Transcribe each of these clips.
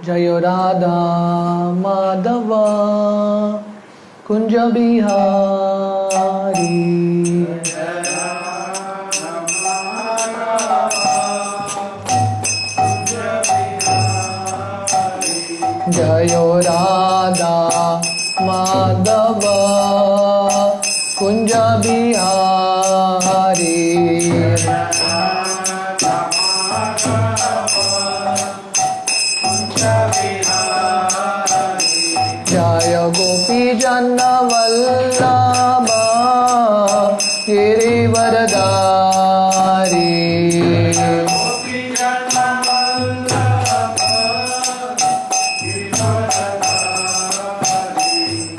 जय राधा माधव कुंज बिहारी। जय राधा माधव कुंज बिहारी। जय गोपी जन वल्लभ गिरिवरधारी।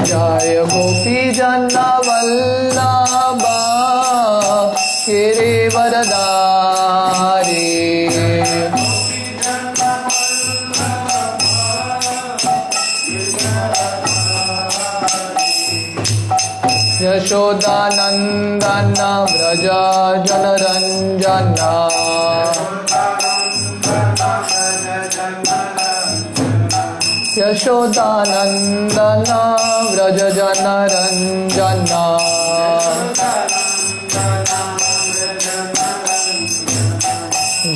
जय गोपी जन वल्लभ गिरिवरधारी। यशोदानंदन व्रज जनरंजन। यशोदानंदन व्रज जनरंजन।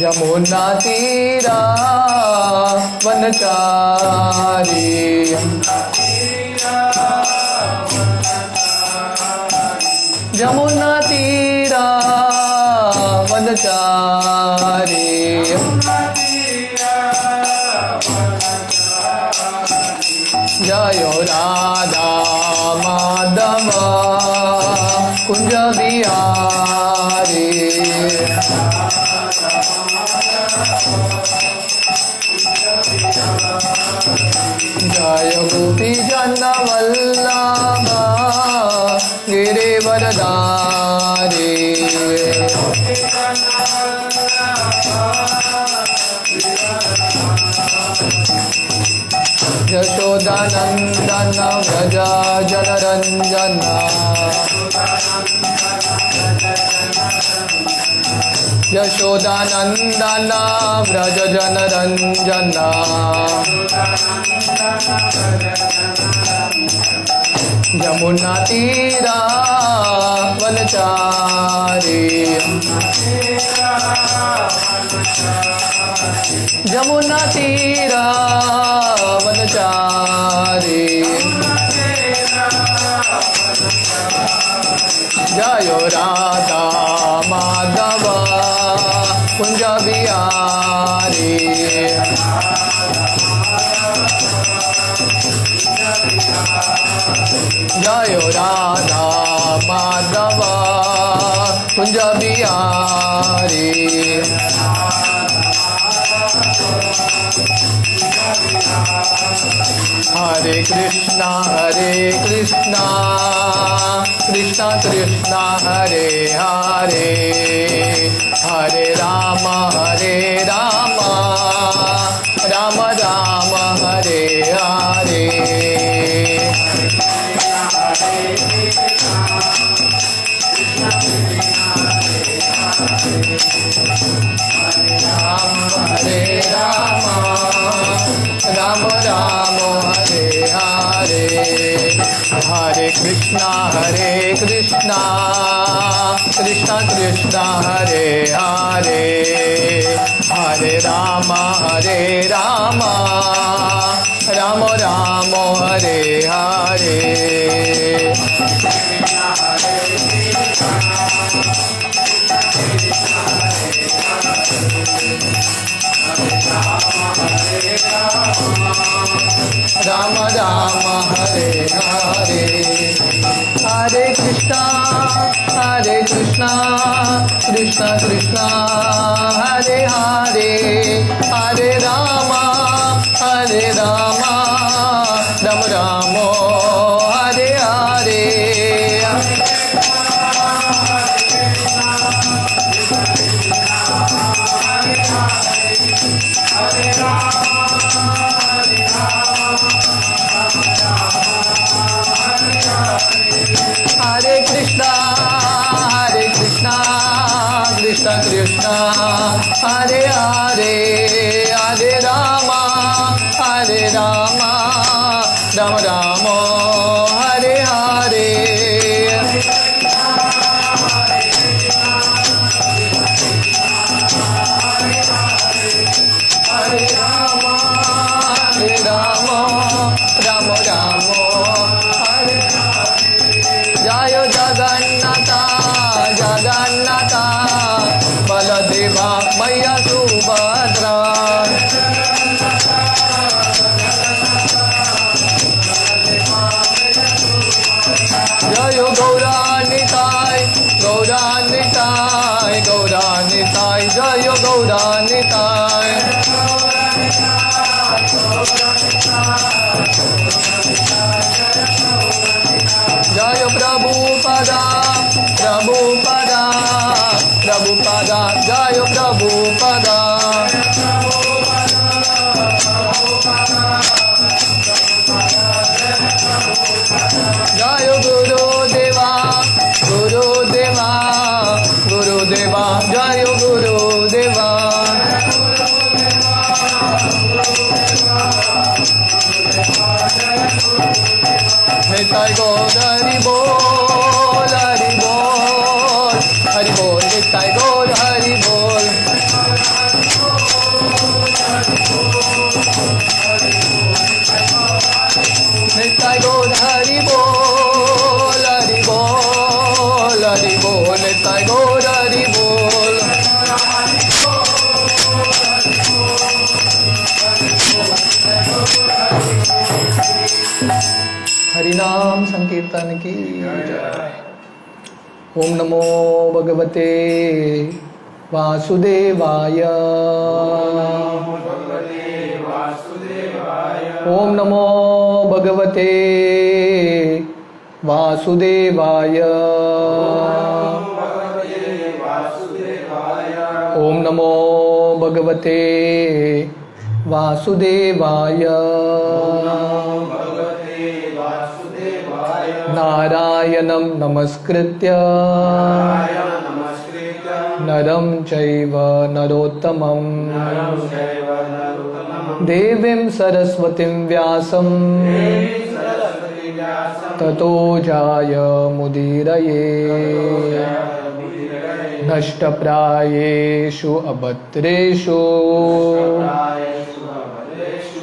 यमुना तीरा वनचारी। यमुना तीरा वनचारी। जय राधा माधव कुंज बिहारी। जय गोपी जन वल्लभ गिरिवरधारी। यशोदानंदन व्रज जनरंजन। यशोदानंदन व्रज जनरंजन। यमुना तीरा वनचारी। यमुना तीरा वनचारी। जय राधा माधव कुंज बिहारी। जय राधा माधव कुंज बिहारी। हरे कृष्णा कृष्णा कृष्णा हरे हरे। हरे राम राम राम हरे हरे। हरे राम राम राम हरे हरे। हरे कृष्णा कृष्णा कृष्णा हरे हरे। हरे राम राम राम हरे हरे। राम राम हरे हरे। हरे कृष्णा कृष्णा कृष्णा हरे हरे। हरे राम राम राम हरे हरे। हरे कृष्णा कृष्णा हरे हरे। हरे Ram Hare Rama, Rama Rama, Hare Hare. Hare Rama, Hare Rama, Rama Rama, Hare Hare. Jayo Jagannatha, Jagannatha, Baladeva, Maya Subhadra. Jayo Gauranitai, Gauranitai, Gauranitai, Jayo Gauranitai. Jayo Prabhupada, Prabhupada, Prabhupada, Jayo Prabhupada. Jayo Guru Deva, Guru Deva, Guru Deva, Jayo Guru Deva. Nitai Gaur Hari Bol, Hari Bol, Hari Bol, Nitai Gaur Hari Bol. Nitai Gaur Hari Bol, Hari Bol, Hari Bol, Nitai Gaur Hari Bol. Hari नाम संकीर्तन की जय। ओम नमो भगवते वासुदेवाय। ओम नमो भगवते वासुदेवाय। ओम नमो भगवते वासुदेवाय। नारायणं नमस्कृत्य नरं चैव नरोत्तमं देवीं सरस्वतीं व्यासं ततो जायमुदीरये। नष्टप्रायेषु अभद्रेषु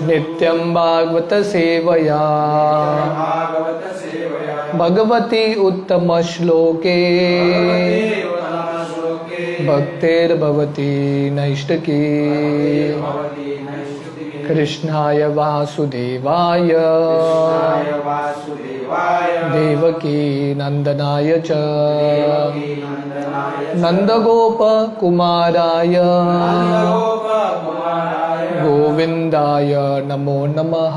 नित्यं भागवत सेवया भगवती उत्तम श्लोके भक्तिर्भवती नैष्टिकी। कृष्णाय वासुदेवाय देवकी नंदनाय च नंदगोपकुमाराय गोविंदाय नमो नमः।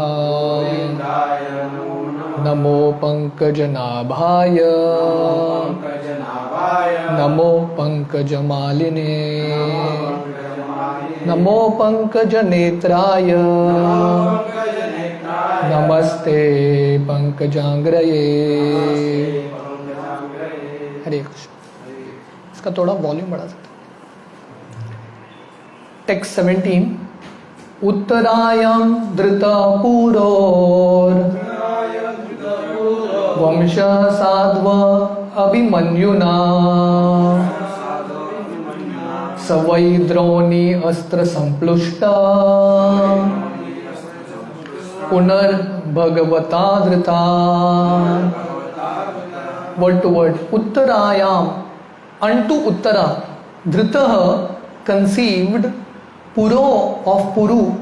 नमो पंकजनाभाय नमो पंकजमालिने नमो पंकजनेत्राय नमस्ते पंकजांग्रये। हरे कृष्ण। इसका थोड़ा वॉल्यूम बढ़ा सकते। टेक्स्ट 17। उत्तरायं धृतपुरोर वंश साध्व अभिमन्युना स वै द्रोणी अस्त्र संप्लुष्ट पुनर्भगवता धृता। Word to word. उत्तरायाम unto Uttara Dhritaha conceived Puro of Puru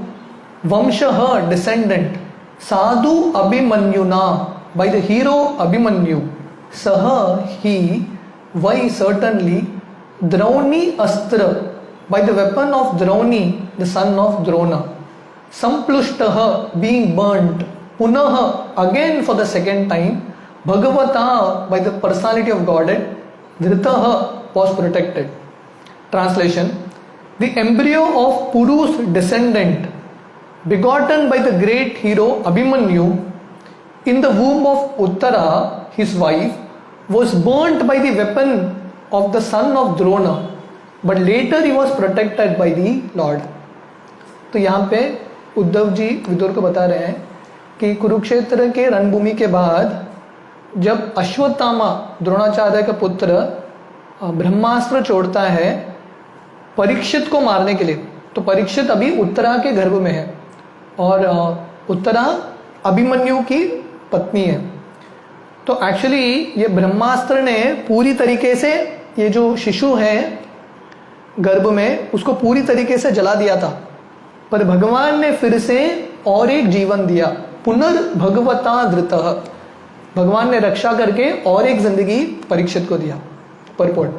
Vamshaha descendant Sadhu Abhimanyuna by the hero Abhimanyu. Saha he why certainly Drauni Astra by the weapon of Drauni the son of Drona. Samplushtaha being burnt. Punaha again for the second time. Bhagavata by the personality of Godhead. Dhritaha was protected. Translation. The embryo of Puru's descendant begotten by the great hero Abhimanyu in the womb of Uttara his wife was burnt by the weapon of the son of Drona, but later he was protected by the Lord. तो यहाँ पे उद्धव जी विदुर को बता रहे हैं कि कुरुक्षेत्र के रणभूमि के बाद जब अश्वत्थामा द्रोणाचार्य का पुत्र ब्रह्मास्त्र छोड़ता है परीक्षित को मारने के लिए, तो परीक्षित अभी उत्तरा के गर्भ में है और उत्तरा अभिमन्यु की पत्नी है। तो एक्चुअली ये ब्रह्मास्त्र ने पूरी तरीके से ये जो शिशु है गर्भ में उसको पूरी तरीके से जला दिया था, पर भगवान ने फिर से और एक जीवन दिया, पुनर्भगवता धृतः, भगवान ने रक्षा करके और एक जिंदगी परीक्षित को दिया। Purport: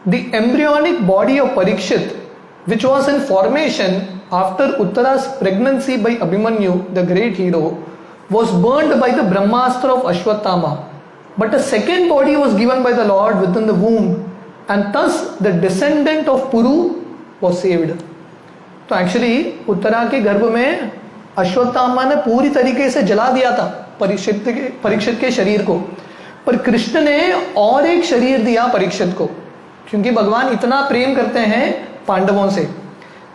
The embryonic body of Parikshit, which was in formation after Uttara's pregnancy by Abhimanyu, the great hero, was burned by the Brahmastra of Ashwatthama. But a second body was given by the Lord within the womb, and thus the descendant of Puru was saved. तो actually Uttara के गर्भ में अश्वत्थामा ने पूरी तरीके से जला दिया था परीक्षित के शरीर को, पर कृष्ण ने और एक शरीर दिया परीक्षित को, क्योंकि भगवान इतना प्रेम करते हैं पांडवों से।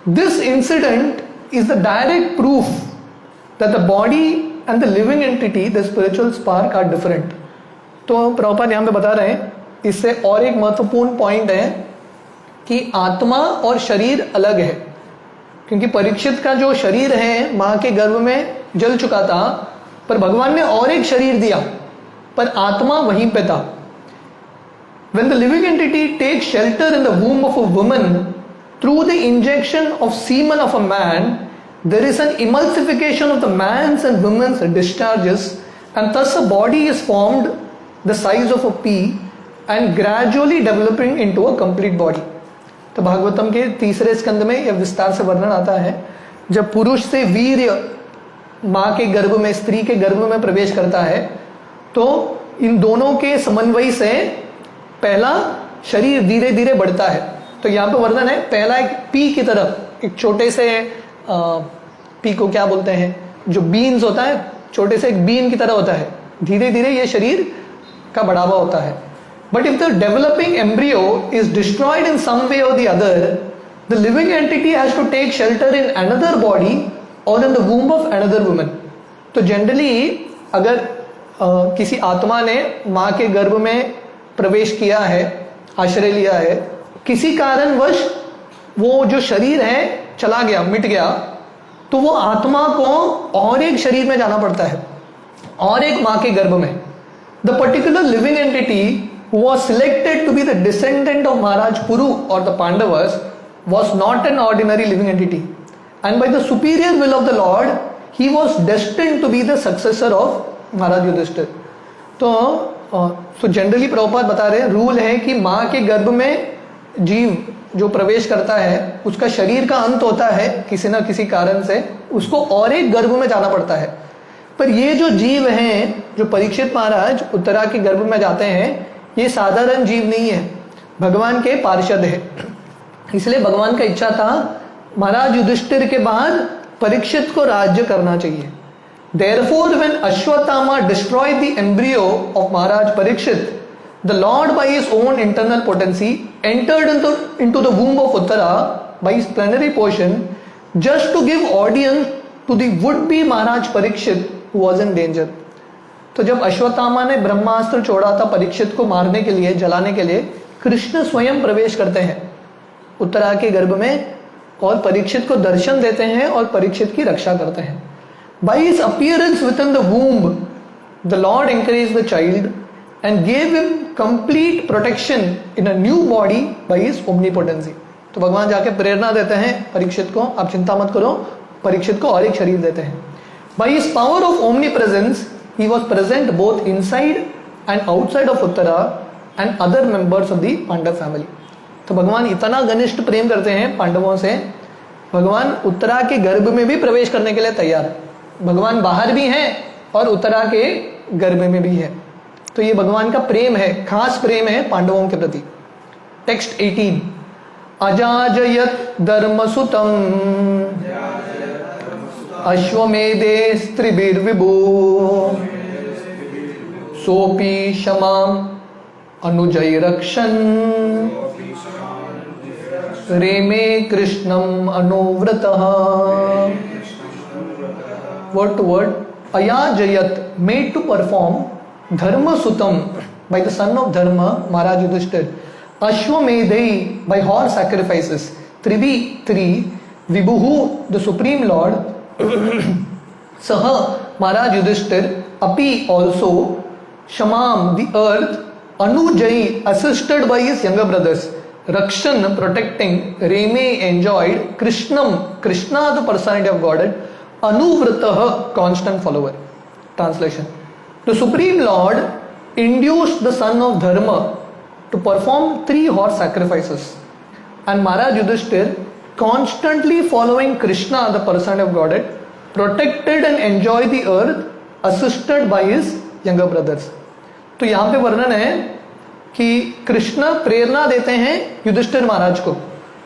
This incident is the direct proof that the body and the living entity, the spiritual spark are different. तो प्रभुपाद यहाँ पे बता रहे हैं, इससे और एक महत्वपूर्ण पॉइंट है कि आत्मा और शरीर अलग है, क्योंकि परीक्षित का जो शरीर है माँ के गर्भ में जल चुका था, पर भगवान ने और एक शरीर दिया, पर आत्मा वहीं पे था। When the living entity takes shelter in the womb of a woman through the injection of semen of a man, there is an emulsification of the man's and women's discharges, and thus a body is formed the size of a pea and gradually developing into a complete body. तो भागवतम के तीसरे स्कंद में यह विस्तार से वर्णन आता है, जब पुरुष से वीर्य माँ के गर्भ में, स्त्री के गर्भ में प्रवेश करता है, तो इन दोनों के समन्वय से पहला शरीर धीरे धीरे बढ़ता है। तो यहाँ पे वर्णन है, पहला एक पी की तरफ, एक छोटे से पी को क्या बोलते हैं, जो बीन्स होता है, छोटे से एक बीन की तरह होता है, धीरे धीरे ये शरीर का बढ़ावा होता है। But if the developing embryo is destroyed in some way or the other, the living entity has to take shelter in another body or in the womb of another woman. तो जनरली अगर किसी आत्मा ने माँ के गर्भ में प्रवेश किया है, आश्रय लिया है, किसी कारणवश वो जो शरीर है चला गया, मिट गया, तो वो आत्मा को और एक शरीर में जाना पड़ता है, और एक माँ के गर्भ में। The particular living entity who was selected to be the descendant of Maharaj Puru or the Pandavas was not an ordinary living entity, and by the superior will of the Lord he was destined to be the successor of महाराज युधिष्ठिर। तो generally Prabhupada बता रहे हैं, rule है कि माँ के गर्भ में जीव जो प्रवेश करता है उसका शरीर का अंत होता है किसी ना किसी कारण से, उसको और एक गर्भ में जाना पड़ता है। पर ये जो जीव हैं, जो परीक्षित महाराज उत्तरा के गर्भ में जाते हैं, ये साधारण जीव नहीं है, भगवान के पार्षद है। इसलिए भगवान का इच्छा था महाराज युधिष्ठिर के बाद परीक्षित को राज्य करना चाहिए। Therefore, when Ashwatthama destroyed the embryo of Maharaj Parikshit, the Lord by his own internal potency entered into the womb of Uttara by his plenary portion, just to give audience to the would-be Maharaj Parikshit who was in danger. तो जब अश्वत्थामा ने ब्रह्मास्त्र छोड़ा था परीक्षित को मारने के लिए, जलाने के लिए, कृष्ण स्वयं प्रवेश करते हैं उत्तरा के गर्भ में और परीक्षित को दर्शन देते हैं और परीक्षित की रक्षा करते हैं। By his appearance within the womb, the Lord encouraged the child and gave him complete protection in a new body by his omnipotency. तो भगवान जाके प्रेरणा देते हैं परीक्षित को, आप चिंता मत करो, परीक्षित को और एक शरीर देते हैं। By his power of omnipresence, he was present both inside and outside of Uttara and other members of the Pandav family. तो भगवान इतना घनिष्ठ प्रेम करते हैं पांडवों से, भगवान उत्तरा के गर्भ में भी प्रवेश करने के लिए तैयार है। भगवान बाहर भी हैं और उत्तरा के गर्भ में भी है। तो ये भगवान का प्रेम है, खास प्रेम है पांडवों के प्रति। टेक्स्ट 18, अजाजयत धर्मसुतम अश्वमेधे स्त्रिभिर्विभु सोपी क्षमाम अनुजय रक्षन् रेमे कृष्णम अनुव्रतः। word to word, Ayajayat, made to perform Dharma Sutam by the son of Dharma, Maharaj Yudhishthir, Ashwamedhai by horse sacrifices, Tribi, 3, Vibhuhu, the Supreme Lord, Saha, Maharaj Yudhishthir, Api also, Shamam, the earth, Anujai, assisted by his younger brothers, Rakshan, protecting, Reme, enjoyed, Krishnam, Krishna, the personality of Godhead, Anuvrataha, constant follower. Translation. The Supreme Lord induced the son of Dharma to perform 3 horse sacrifices, and Maharaj Yudhishthir, constantly following Krishna, the personality of Godhead, protected and enjoyed the earth, assisted by his younger brothers. तो यहाँ पे वर्णन है कि कृष्ण प्रेरणा देते हैं युधिष्ठिर महाराज को.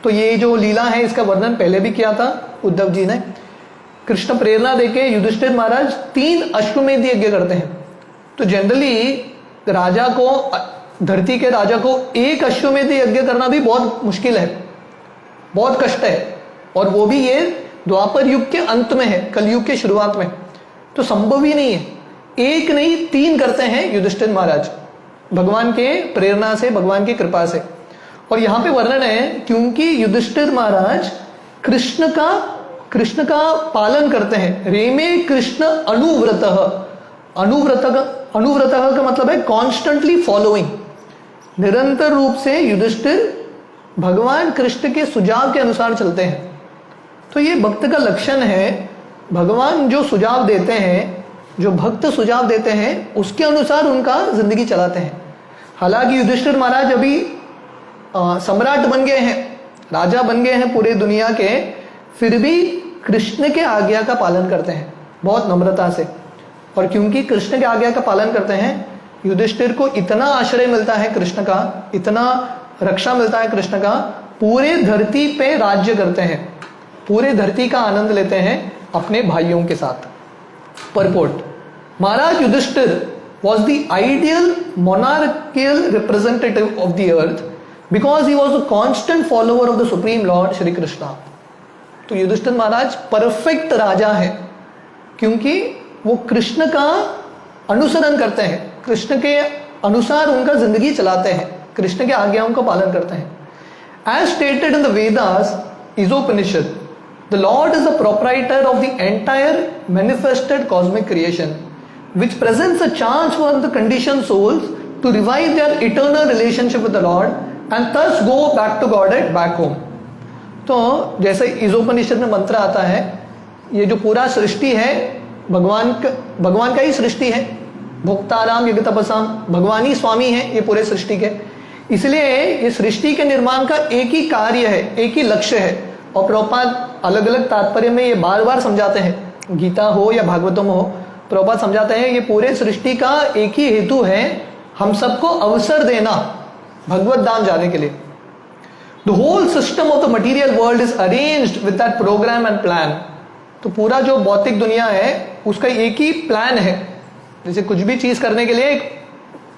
तो ये जो लीला है इसका वर्णन पहले भी किया था उद्धव जी ने. कृष्ण प्रेरणा देके युधिष्ठिर महाराज 3 अश्वमेध यज्ञ करते हैं. तो जनरली राजा को, धरती के राजा को 1 अश्वमेध यज्ञ करना भी बहुत मुश्किल है, बहुत कष्ट है, और वो भी ये द्वापर युग के अंत में है, कलयुग के शुरुआत में, तो संभव ही नहीं है. 1 नहीं 3 करते हैं युधिष्ठिर महाराज, भगवान के प्रेरणा से, भगवान की कृपा से. और यहां पे वर्णन है क्योंकि युधिष्ठिर महाराज कृष्ण का पालन करते हैं. रेमे कृष्ण अनुव्रतः, अनुव्रतः का मतलब है कॉन्स्टेंटली फॉलोइंग, निरंतर रूप से युधिष्ठिर भगवान कृष्ण के सुझाव के अनुसार चलते हैं. तो ये भक्त का लक्षण है. भगवान जो सुझाव देते हैं, जो भक्त सुझाव देते हैं, उसके अनुसार उनका जिंदगी चलाते हैं. हालांकि युधिष्ठिर महाराज अभी सम्राट बन गए हैं, राजा बन गए हैं पूरे दुनिया के, फिर भी कृष्ण के आज्ञा का पालन करते हैं बहुत नम्रता से. और क्योंकि कृष्ण के आज्ञा का पालन करते हैं, युधिष्ठिर को इतना आश्रय मिलता है कृष्ण का, इतना रक्षा मिलता है कृष्ण का, पूरे धरती पे राज्य करते हैं, पूरे धरती का आनंद लेते हैं अपने भाइयों के साथ. Purport. Maharaj Yudhishthir was the ideal monarchical representative of the earth because he was a constant follower of the Supreme Lord Shri Krishna. तो युधिष्ठिर महाराज परफेक्ट राजा है क्योंकि वो कृष्ण का अनुसरण करते हैं, कृष्ण के अनुसार उनका जिंदगी चलाते हैं, कृष्ण के आज्ञाओं का पालन करते हैं. As stated in the Vedas, Isopanishad, the Lord is the proprietor of the entire manifested cosmic creation, which presents a chance for the conditioned souls to revive their eternal relationship with the Lord and thus go back to Godhead, back home. तो जैसे ईजोपनिषद में मंत्र आता है, ये जो पूरा सृष्टि है भगवान का ही सृष्टि है. भोक्ताराम यज्ञ तपसाम, भगवान ही स्वामी है ये पूरे सृष्टि के. इसलिए ये सृष्टि के निर्माण का एक ही कार्य है, एक ही लक्ष्य है. और प्रभुपाद अलग अलग तात्पर्य में ये बार बार समझाते हैं, गीता हो या भागवतम हो, प्रभुपाद समझाते हैं ये पूरे सृष्टि का एक ही हेतु है, हम सबको अवसर देना भगवत धाम जाने के लिए. The whole system of the material world is arranged with that programme and plan. तो पूरा जो भौतिक दुनिया है उसका एक ही प्लान है. जैसे कुछ भी चीज करने के लिए एक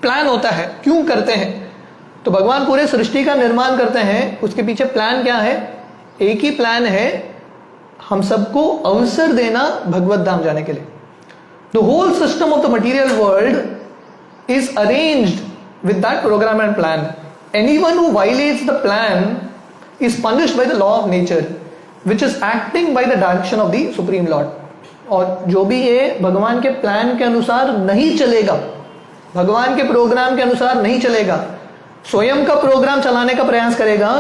प्लान होता है, क्यों करते हैं, तो भगवान पूरे सृष्टि का निर्माण करते हैं, उसके पीछे प्लान क्या है, एक ही प्लान है, हम सबको अवसर देना भगवत धाम जाने के लिए. The whole system of the material world is arranged with that programme and plan. Anyone who violates the plan is punished by the law of nature which is acting by the direction of the supreme Lord. और जो भी ये भगवान के plan के अनुसार नहीं चलेगा, भगवान के प्रोग्राम के अनुसार नहीं चलेगा, स्वयं का प्रोग्राम चलाने का प्रयास करेगा,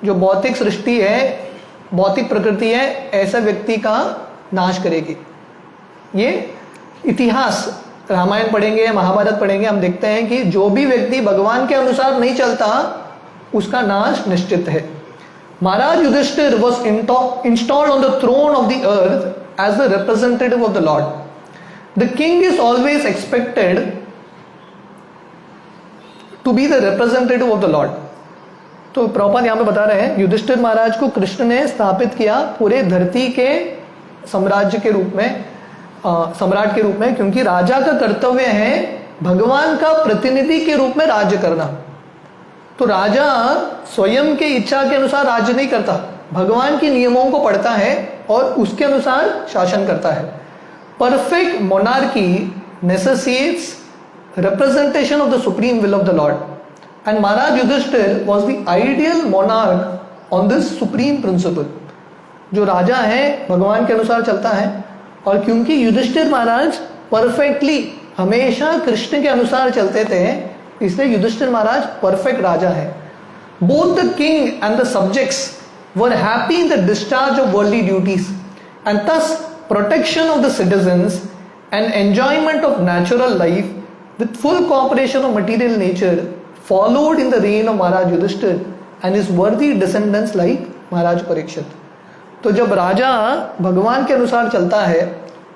जो भौतिक सृष्टि है, भौतिक प्रकृति है, ऐसा व्यक्ति का नाश करेगी. ये इतिहास, रामायण पढ़ेंगे, महाभारत पढ़ेंगे, हम देखते हैं कि जो भी व्यक्ति भगवान के अनुसार नहीं चलता उसका नाश निश्चित है. महाराज Yudhishthir was installed on the throne of the earth as the representative of the Lord. The king is always expected to be the representative of the Lord. तो प्रभुपाद यहाँ पे बता रहे हैं युधिष्ठिर महाराज को कृष्ण ने स्थापित किया पूरे धरती के साम्राज्य के रूप में, सम्राट के रूप में, क्योंकि राजा का कर्तव्य है भगवान का प्रतिनिधि के रूप में राज्य करना. तो राजा स्वयं के इच्छा के अनुसार राज्य नहीं करता, भगवान के नियमों को पढ़ता है और उसके अनुसार शासन करता है. perfect monarchy necessitates representation of the supreme will of the Lord, and Maharaj Yudhishthir was the ideal monarch on this supreme principle. जो राजा है भगवान के अनुसार चलता है, और क्योंकि युधिष्ठिर महाराज परफेक्टली हमेशा कृष्ण के अनुसार चलते थे, इसलिए युधिष्ठिर महाराज परफेक्ट राजा है. Both the king and the subjects were happy in the discharge of worldly duties, and thus protection of the citizens and enjoyment of natural life with full cooperation of material nature followed in the reign of Maharaj Yudhishthir and his worthy descendants like Maharaj Parikshit. तो जब राजा भगवान के अनुसार चलता है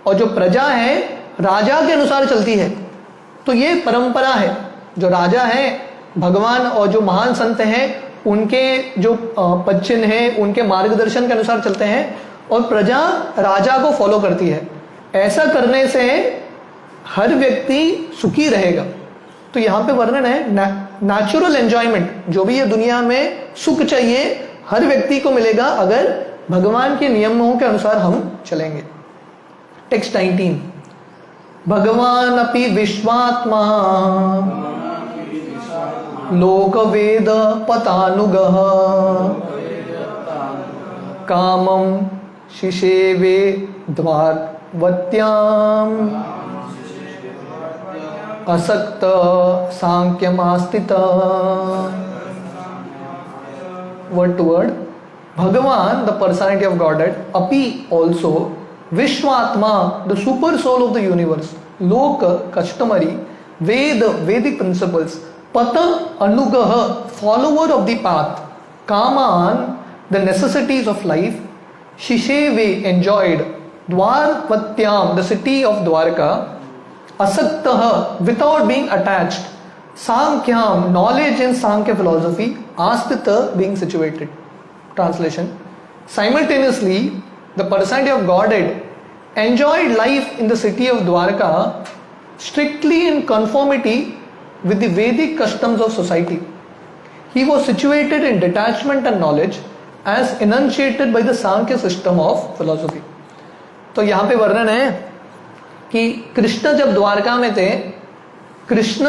और जो प्रजा है राजा के अनुसार चलती है, तो ये परंपरा है. जो राजा है भगवान और जो महान संत हैं उनके जो पदचिन्ह हैं उनके मार्गदर्शन के अनुसार चलते हैं, और प्रजा राजा को फॉलो करती है. ऐसा करने से हर व्यक्ति सुखी रहेगा. तो यहाँ पे वर्णन है नेचुरल एंजॉयमेंट, जो भी ये दुनिया में सुख चाहिए हर व्यक्ति को मिलेगा अगर भगवान के नियमों के अनुसार हम चलेंगे. टेक्स्ट 19. भगवान अपि विश्वात्मा लोक वेद पतानुगः कामं शिशेवे द्वारवत्याम् असक्त सांख्यमास्थित. word to word. Bhagavan, the personality of Godhead, Api also, Vishwatma, the super soul of the universe, Loka, customary, Veda, Vedic principles, Pata, Anugaha, follower of the path, Kaman, the necessities of life, Shisheve, enjoyed, Dwarvatyam, the city of Dwarka, Asaktaha, without being attached, Sankyam, knowledge in Sankhya philosophy, Astita, being situated. Translation. Simultaneously, the personality of Godhead enjoyed life in the city of Dwarka strictly in conformity with the Vedic customs of society. He was situated in detachment and knowledge as enunciated by the Sankhya system of philosophy. तो यहाँ पे वर्णन है कि कृष्ण जब द्वारका में थे, कृष्ण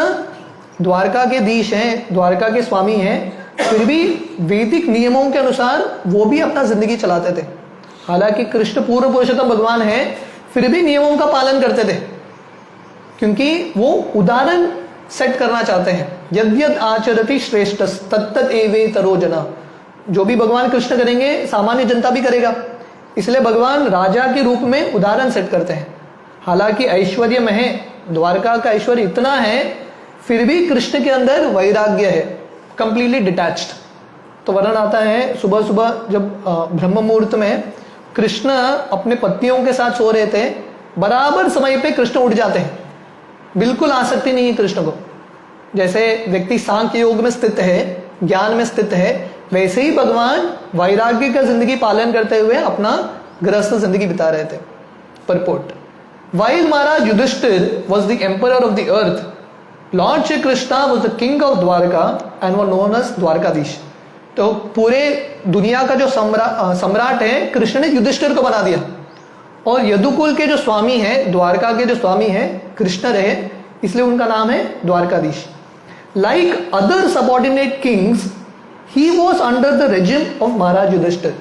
द्वारका के धीश हैं, द्वारका के स्वामी हैं, फिर भी वैदिक नियमों के अनुसार वो भी अपना जिंदगी चलाते थे. हालांकि कृष्ण पूर्ण पुरुषोत्तम भगवान हैं, फिर भी नियमों का पालन करते थे, क्योंकि वो उदाहरण सेट करना चाहते हैं. यद्यद आचरति श्रेष्ठ तत्तत एवेतरो जना. जो भी भगवान कृष्ण करेंगे सामान्य जनता भी करेगा, इसलिए भगवान राजा के रूप में उदाहरण सेट करते हैं. हालांकि ऐश्वर्य में है, द्वारका का ऐश्वर्य इतना है, फिर भी कृष्ण के अंदर वैराग्य है, कंप्लीटली डिटैच्ड. तो वर्णन आता है सुबह सुबह जब ब्रह्म मुहूर्त में कृष्ण अपने पत्नियों के साथ सो रहे थे, बराबर समय पे कृष्ण उठ जाते हैं. बिल्कुल आसक्ति नहीं है कृष्ण को. जैसे व्यक्ति सांख्य योग में स्थित है, ज्ञान में स्थित है, वैसे ही भगवान वैराग्य का जिंदगी पालन करते हुए अपना गृहस्थ जिंदगी बिता रहे थे. Purport. While Maharaj Yudhishthir was the emperor of the earth, Lord Shri Krishna was the king of Dwarka and was known as Dwarkadish. तो पूरे दुनिया का जो सम्राट है, कृष्ण ने युधिष्ठिर को बना दिया, और यदुकुल के जो स्वामी हैं, द्वारका के जो स्वामी हैं, कृष्ण रहे, इसलिए उनका नाम है Dwarkadhish. Like other subordinate kings, he was under the regime of Maharaj Yudhishthir.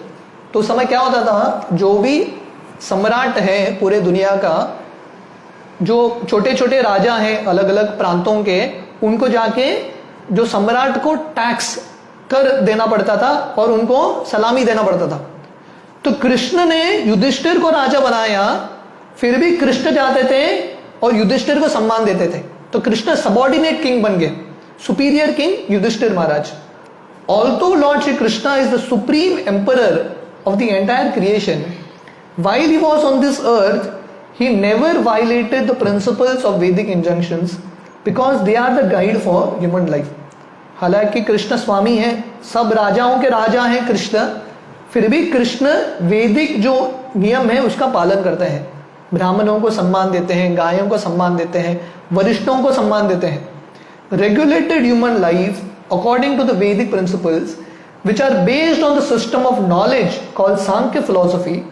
तो उस समय क्या होता था, जो भी सम्राट है पूरे दुनिया का, जो छोटे छोटे राजा हैं अलग अलग प्रांतों के, उनको जाके जो सम्राट को टैक्स कर देना पड़ता था और उनको सलामी देना पड़ता था. तो कृष्ण ने युधिष्ठिर को राजा बनाया, फिर भी कृष्ण चाहते थे और युधिष्ठिर को सम्मान देते थे. तो कृष्ण सबॉर्डिनेट किंग बन गए, superior king Yudhishthir Maharaj. Although Lord Shri Krishna is the supreme emperor of the entire creation, while he was on this earth, he never violated the principles of Vedic injunctions because they are the guide for human life. हालांकि कृष्ण स्वामी हैं, सब राजाओं के राजा हैं कृष्ण, फिर भी कृष्ण वैदिक जो नियम है उसका पालन करते हैं. ब्राह्मणों को सम्मान देते हैं, गायों को सम्मान देते हैं, वरिष्ठों को सम्मान देते हैं. Regulated human life according to the Vedic principles, which are based on the system of knowledge called Sankhya philosophy,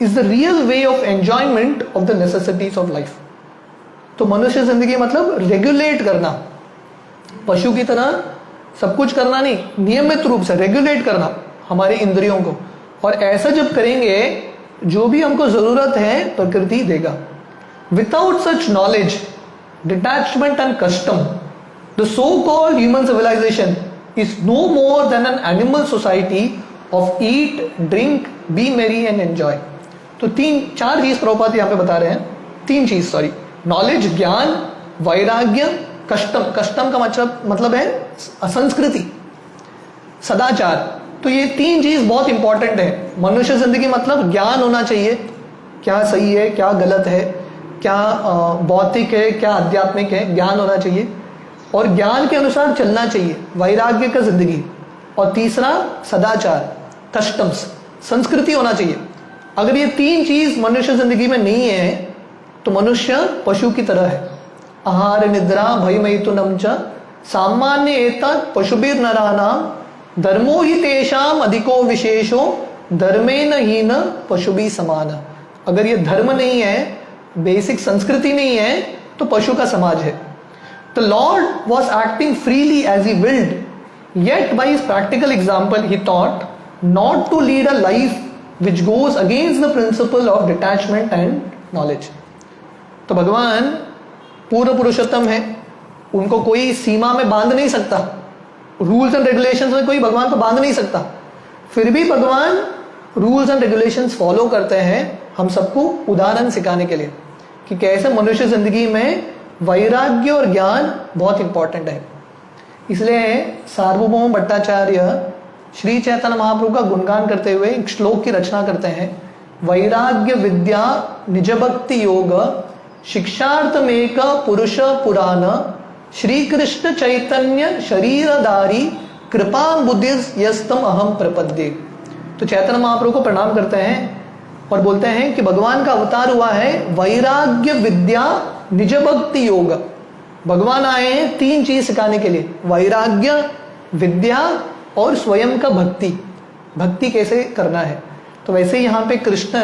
is the real way of enjoyment of the necessities of life. तो मनुष्य जिंदगी मतलब रेगुलेट करना, पशु की तरह सब कुछ करना नहीं, नियमित रूप से रेगुलेट करना हमारे इंद्रियों को, और ऐसा जब करेंगे जो भी हमको जरूरत है प्रकृति देगा। Without such knowledge, detachment and custom, the so called human civilisation is no more than an animal society of eat, drink, be merry and enjoy. तो चार चीज प्रभुपाद यहाँ पे बता रहे हैं, तीन चीज, सॉरी, नॉलेज, ज्ञान, वैराग्य, कस्टम। कस्टम का मतलब है संस्कृति, सदाचार। तो ये तीन चीज बहुत इंपॉर्टेंट है। मनुष्य जिंदगी मतलब ज्ञान होना चाहिए, क्या सही है क्या गलत है, क्या भौतिक है क्या आध्यात्मिक है, ज्ञान होना चाहिए, और ज्ञान के अनुसार चलना चाहिए, वैराग्य का जिंदगी। और तीसरा सदाचार, कस्टम्स, संस्कृति होना चाहिए। अगर ये तीन चीज मनुष्य जिंदगी में नहीं है तो मनुष्य पशु की तरह है। आहार निद्रा भय मैथुनम च सामान्य एतत् पशुभिर नराणाम धर्मो ही तेषाम अधिको विशेषो धर्मेन हीन पशुभि समान। अगर ये धर्म नहीं है, बेसिक संस्कृति नहीं है, तो पशु का समाज है। The Lord was acting freely as he willed, yet by his practical example he taught not to lead a life which goes against the principle of detachment and knowledge। तो भगवान पूर्ण पुरुषोत्तम है, उनको कोई सीमा में बांध नहीं सकता, रूल्स एंड रेगुलेशंस में कोई भगवान को बांध नहीं सकता, फिर भी भगवान रूल्स एंड रेगुलेशंस फॉलो करते हैं हम सबको उदाहरण सिखाने के लिए कि कैसे मनुष्य जिंदगी में वैराग्य और ज्ञान बहुत इंपॉर्टेंट है। इसलिए सार्वभौम भट्टाचार्य श्री चैतन्य महाप्रभु का गुणगान करते हुए एक श्लोक की रचना करते हैं, वैराग्य विद्या निज भक्ति योग शिक्षार्थमेक पुरुष पुराण श्री कृष्ण चैतन्य शरीरधारी कृपा बुद्धि यस्तम अहम प्रपद्ये। तो चैतन्य महाप्रभु को प्रणाम करते हैं और बोलते हैं कि भगवान का अवतार हुआ है वैराग्य विद्या निज भक्ति योग। भगवान आए हैं तीन चीज सिखाने के लिए, वैराग्य, विद्या और स्वयं का भक्ति। भक्ति कैसे करना है, तो वैसे यहाँ पे कृष्ण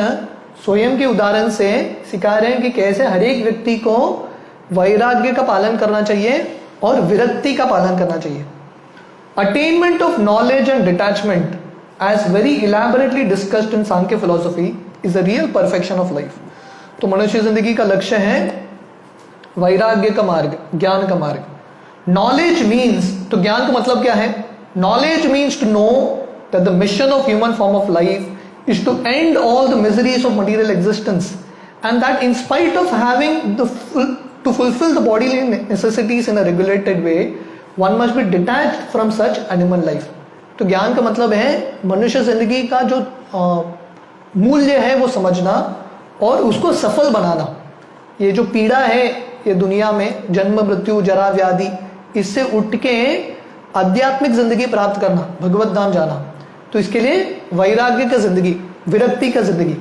स्वयं के उदाहरण से सिखा रहे हैं कि कैसे हर एक व्यक्ति को वैराग्य का पालन करना चाहिए और विरक्ति का पालन करना चाहिए। Attainment of knowledge and detachment as very elaborately discussed in Sankhya philosophy is the real perfection of life. तो मनुष्य जिंदगी का लक्ष्य है वैराग्य का मार्ग, ज्ञान का मार्ग। नॉलेज मीन्स, तो ज्ञान का मतलब क्या है? Knowledge means to know that the mission of human form of life is to end all the miseries of material existence and that in spite of having to fulfill the bodily necessities in a regulated way one must be detached from such animal life। तो ज्ञान का मतलब है मनुष्य जिंदगी का जो मूल्य है वो समझना और उसको सफल बनाना। ये जो पीड़ा है ये दुनिया में, जन्म मृत्यु जरा व्याधि, इससे उठ के आध्यात्मिक जिंदगी प्राप्त करना, भगवत धाम जाना। तो इसके लिए वैराग्य का जिंदगी, विरक्ति का जिंदगी,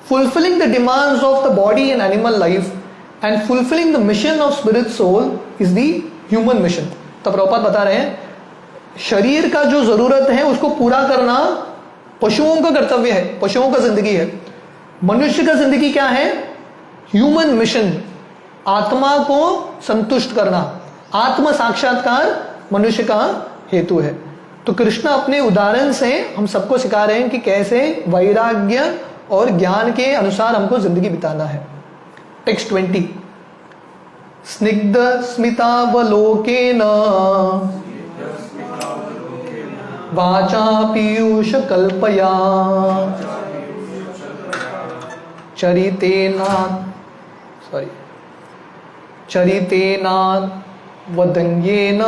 fulfilling the demands of the body and animal life and fulfilling the mission of spirit soul is the human mission। तो प्रभुपाद बता रहे हैं शरीर का जो जरूरत है उसको पूरा करना पशुओं का कर्तव्य है, पशुओं का जिंदगी है। मनुष्य का जिंदगी क्या है? ह्यूमन मिशन, आत्मा को संतुष्ट करना, आत्म साक्षात्कार मनुष्य का हेतु है। तो कृष्ण अपने उदाहरण से हम सबको सिखा रहे हैं कि कैसे वैराग्य और ज्ञान के अनुसार हमको जिंदगी बिताना है। टेक्स्ट 20, स्निग्ध स्मितावलोकेन वाचा पीयूष कल्पया चरितेना वदन्येन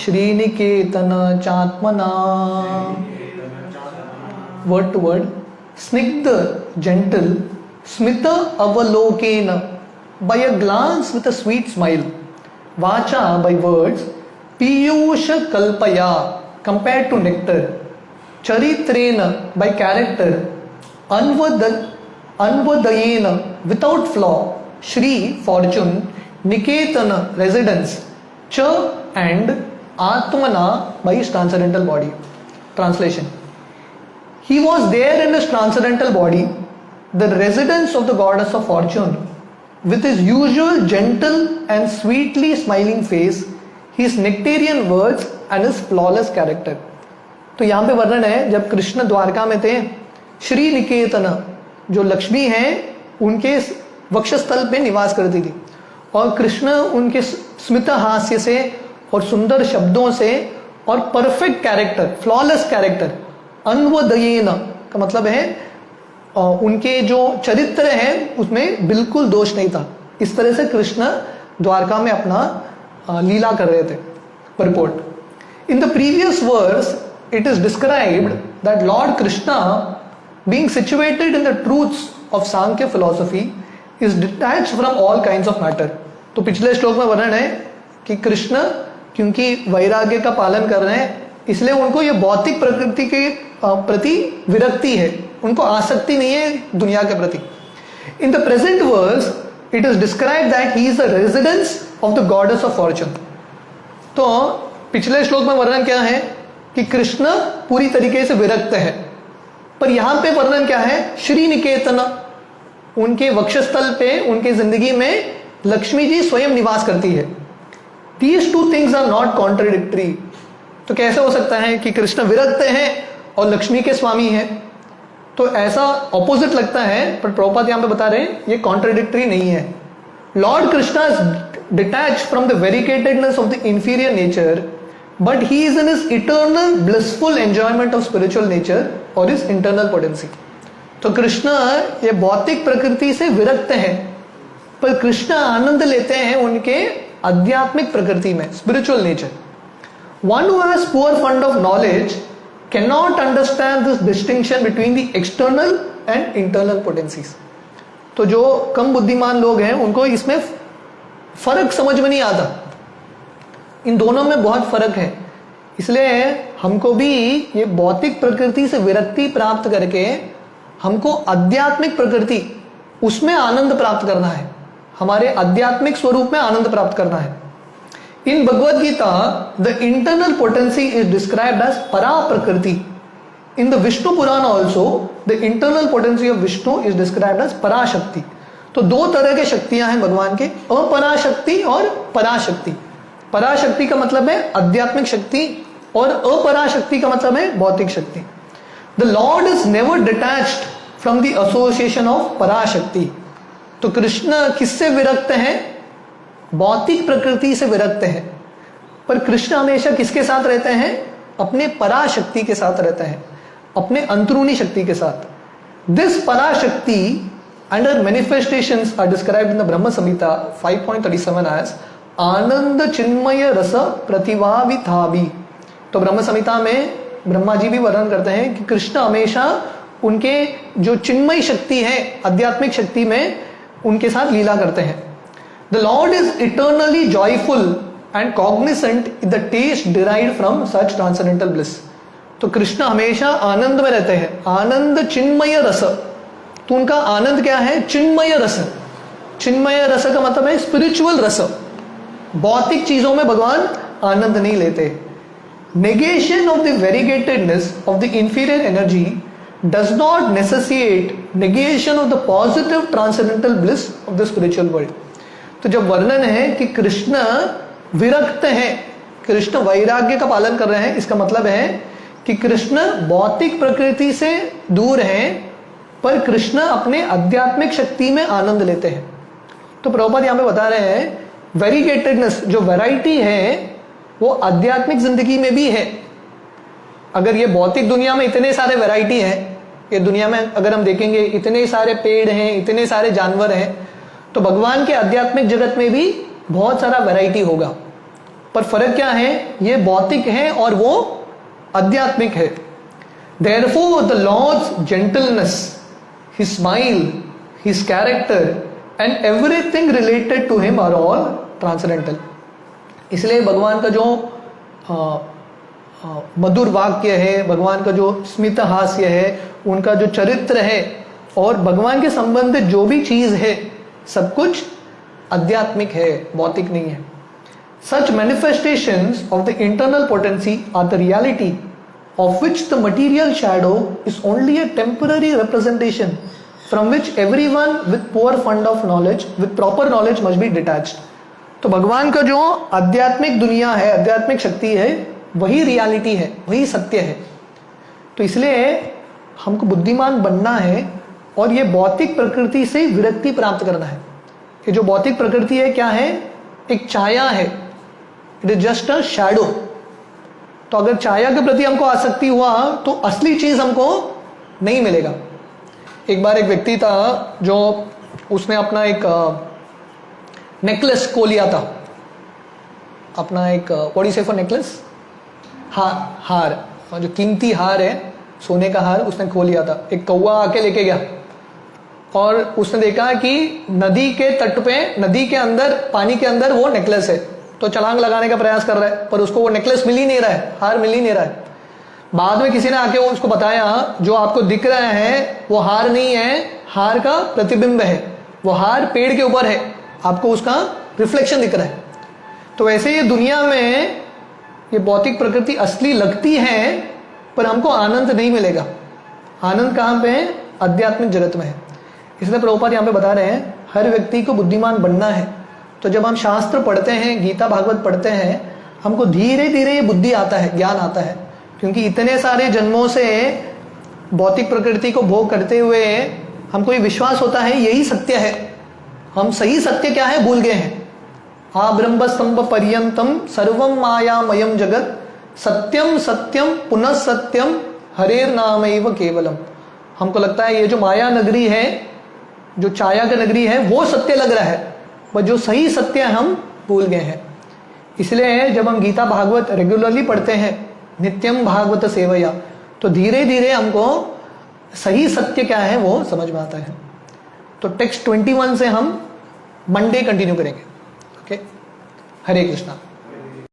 श्रीनिकेतन चात्मना। वर्ड टू वर्ड, स्निग्ध gentle, smita avalokena by a glance with a sweet smile, vacha by words, piyusha kalpaya compared to nectar, charitrena by character, anvadayena without flaw, shri fortune, niketana residence, cha and atmana by his transcendental body। Translation: He was there in his transcendental body, the residence of the goddess of fortune. With his usual gentle and sweetly smiling face, his nectarian words and his flawless character. तो यहाँ पे वर्णन है जब कृष्ण द्वारका में थे, श्री निकेतन जो लक्ष्मी हैं उनके वक्षस्थल पे निवास करती थी और कृष्ण उनके स्मित हास्य से और सुंदर शब्दों से और परफेक्ट कैरेक्टर, फ्लॉलेस कैरेक्टर, अन्वदयेन का मतलब है उनके जो चरित्र है उसमें बिल्कुल दोष नहीं था। इस तरह से कृष्ण द्वारका में अपना लीला कर रहे थे। Report in the previous verse it is described that Lord Krishna being situated in the truths of Sankhya philosophy is detached from all kinds of matter. तो पिछले श्लोक में वर्णन है कि कृष्ण क्योंकि वैराग्य का पालन कर रहे हैं इसलिए उनको ये भौतिक प्रकृति के प्रति विरक्ति है, उनको आसक्ति नहीं है दुनिया के प्रति। In the present verse it is describe that he is the residence of the goddess of fortune. तो पिछले श्लोक में वर्णन क्या है कि कृष्ण पूरी तरीके से विरक्त है, पर यहां पे वर्णन क्या है, श्री निकेतन, उनके वक्षस्थल पे उनके जिंदगी में लक्ष्मी जी स्वयं निवास करती है। These two things are not contradictory। तो कैसे हो सकता है कि कृष्ण विरक्त हैं और लक्ष्मी के स्वामी हैं? तो ऐसा ऑपोजिट लगता है, पर प्रभुपाद यहां पे बता रहे हैं ये कॉन्ट्रडिक्टरी नहीं है। Lord Krishna is detached from the variegatedness of the inferior nature, but he is in his eternal blissful enjoyment of spiritual nature और हिज इंटरनल पोटेंसी। तो कृष्ण ये भौतिक प्रकृति से विरक्त है, पर कृष्ण आनंद लेते हैं उनके आध्यात्मिक प्रकृति में, spiritual nature. One who has poor fund of knowledge can not understand this distinction between the external and internal potencies. तो जो कम बुद्धिमान लोग हैं उनको इसमें फर्क समझ में नहीं आता, इन दोनों में बहुत फर्क है। इसलिए हमको भी ये भौतिक प्रकृति से विरक्ति प्राप्त करके हमको आध्यात्मिक प्रकृति उसमें आनंद प्राप्त करना है, हमारे आध्यात्मिक स्वरूप में आनंद प्राप्त करना है। In Bhagavad Gita the internal potency is described as para prakriti. In the Vishnu Purana also the internal potency of Vishnu is described as parashakti. तो दो तरह के शक्तियां हैं भगवान के, अपराशक्ति और पराशक्ति। पराशक्ति का मतलब है आध्यात्मिक शक्ति और अपराशक्ति का मतलब है भौतिक शक्ति। The Lord is never detached from the association of parashakti. तो कृष्ण किससे विरक्त हैं? भौतिक प्रकृति से विरक्त हैं, पर कृष्ण हमेशा किसके साथ रहते हैं? अपने पराशक्ति के साथ रहते हैं, अपने अंतरूनी शक्ति के साथ। This parashakti and her manifestations are described in the Brahma Samhita 5.37 as आनंद चिन्मय रस प्रतिभाविताभि। तो ब्रह्म संहिता में ब्रह्मा जी भी वर्णन करते हैं कि कृष्ण हमेशा उनके जो चिन्मय शक्ति है, आध्यात्मिक शक्ति में उनके साथ लीला करते हैं। The Lord is eternally joyful and cognizant in the taste derived from such transcendental bliss. तो कृष्ण हमेशा आनंद में रहते हैं, आनंद चिन्मय रस। तो उनका आनंद क्या है? चिन्मय रस। चिन्मय रस का मतलब है स्पिरिचुअल रस। भौतिक चीजों में भगवान आनंद नहीं लेते। Negation of the variegatedness of the inferior energy does not necessitate negation of the positive transcendental bliss of the spiritual world। तो जब वर्णन है कि कृष्ण विरक्त हैं, कृष्ण वैराग्य का पालन कर रहे हैं, इसका मतलब है कि कृष्ण भौतिक प्रकृति से दूर हैं, पर कृष्ण अपने आध्यात्मिक शक्ति में आनंद लेते हैं। तो प्रभुपाद यहाँ पे बता रहे हैं वेरिगेटेडनेस, जो वैरायटी है वो आध्यात्मिक जिंदगी में भी है। अगर ये भौतिक दुनिया में इतने सारे वैरायटी हैं, ये दुनिया में अगर हम देखेंगे इतने सारे पेड़ हैं, इतने सारे जानवर हैं, तो भगवान के आध्यात्मिक जगत में भी बहुत सारा वैरायटी होगा। पर फर्क क्या है? ये भौतिक है और वो आध्यात्मिक है। Therefore the Lord's gentleness, his smile, his character and everything related to him are all transcendental। इसलिए भगवान का जो मधुर वाक्य है, भगवान का जो स्मित हास्य है, उनका जो चरित्र है और भगवान के संबंधित जो भी चीज है, सब कुछ आध्यात्मिक है, भौतिक नहीं है। Such manifestations of the internal potency are the reality of which the material shadow is only a temporary representation from which everyone with poor fund of knowledge, with proper knowledge must be detached. तो भगवान का जो आध्यात्मिक दुनिया है, आध्यात्मिक शक्ति है, वही रियलिटी है, वही सत्य है. तो इसलिए हमको बुद्धिमान बनना है और ये भौतिक प्रकृति से विरक्ति प्राप्त करना है. ये जो भौतिक प्रकृति है क्या है? एक छाया है. It is just a shadow. तो अगर छाया के प्रति हमको आसक्ति हुआ तो असली चीज हमको नहीं मिलेगा. एक बार एक व्यक्ति था जो उसने अपना एक नेकलेस खो लिया था. अपना एक व्हाट यू से फॉर नेकलेस, हार, जो कीमती हार है, सोने का हार, उसने खो लिया था. एक कौवा आके लेके गया और उसने देखा कि नदी के तट पे, नदी के अंदर, पानी के अंदर वो नेकलेस है. तो छलांग लगाने का प्रयास कर रहा है पर उसको वो नेकलेस मिल ही नहीं रहा है, हार मिल ही नहीं रहा है. बाद में किसी ने आके उसको बताया जो आपको दिख रहा है वो हार नहीं है, हार का प्रतिबिंब है. वो हार पेड़ के ऊपर है, आपको उसका रिफ्लेक्शन दिख रहा है. तो वैसे ये दुनिया में ये भौतिक प्रकृति असली लगती है पर हमको आनंद नहीं मिलेगा. आनंद कहाँ पे है? आध्यात्मिक जगत में है. इसलिए प्रभुपाद यहाँ पे बता रहे हैं हर व्यक्ति को बुद्धिमान बनना है. तो जब हम शास्त्र पढ़ते हैं, गीता भागवत पढ़ते हैं, हमको धीरे धीरे ये बुद्धि आता है, ज्ञान आता है. क्योंकि इतने सारे जन्मों से भौतिक प्रकृति को भोग करते हुए हमको ये विश्वास होता है यही सत्य है. हम सही सत्य क्या है भूल गए हैं. आ ब्रह्म स्तंभ पर्यंतम सर्वम मायामयम जगत सत्यम सत्यम पुनः सत्यम हरेर नामैव केवलम. हमको लगता है ये जो माया नगरी है, जो छाया का नगरी है, वो सत्य लग रहा है, पर जो सही सत्य हम भूल गए हैं. इसलिए जब हम गीता भागवत रेगुलरली पढ़ते हैं, नित्यम भागवत सेवया, तो धीरे धीरे हमको सही सत्य क्या है वो समझ में आता है. तो टेक्स्ट 21 से हम मंडे कंटिन्यू करेंगे. ओके, हरे कृष्णा.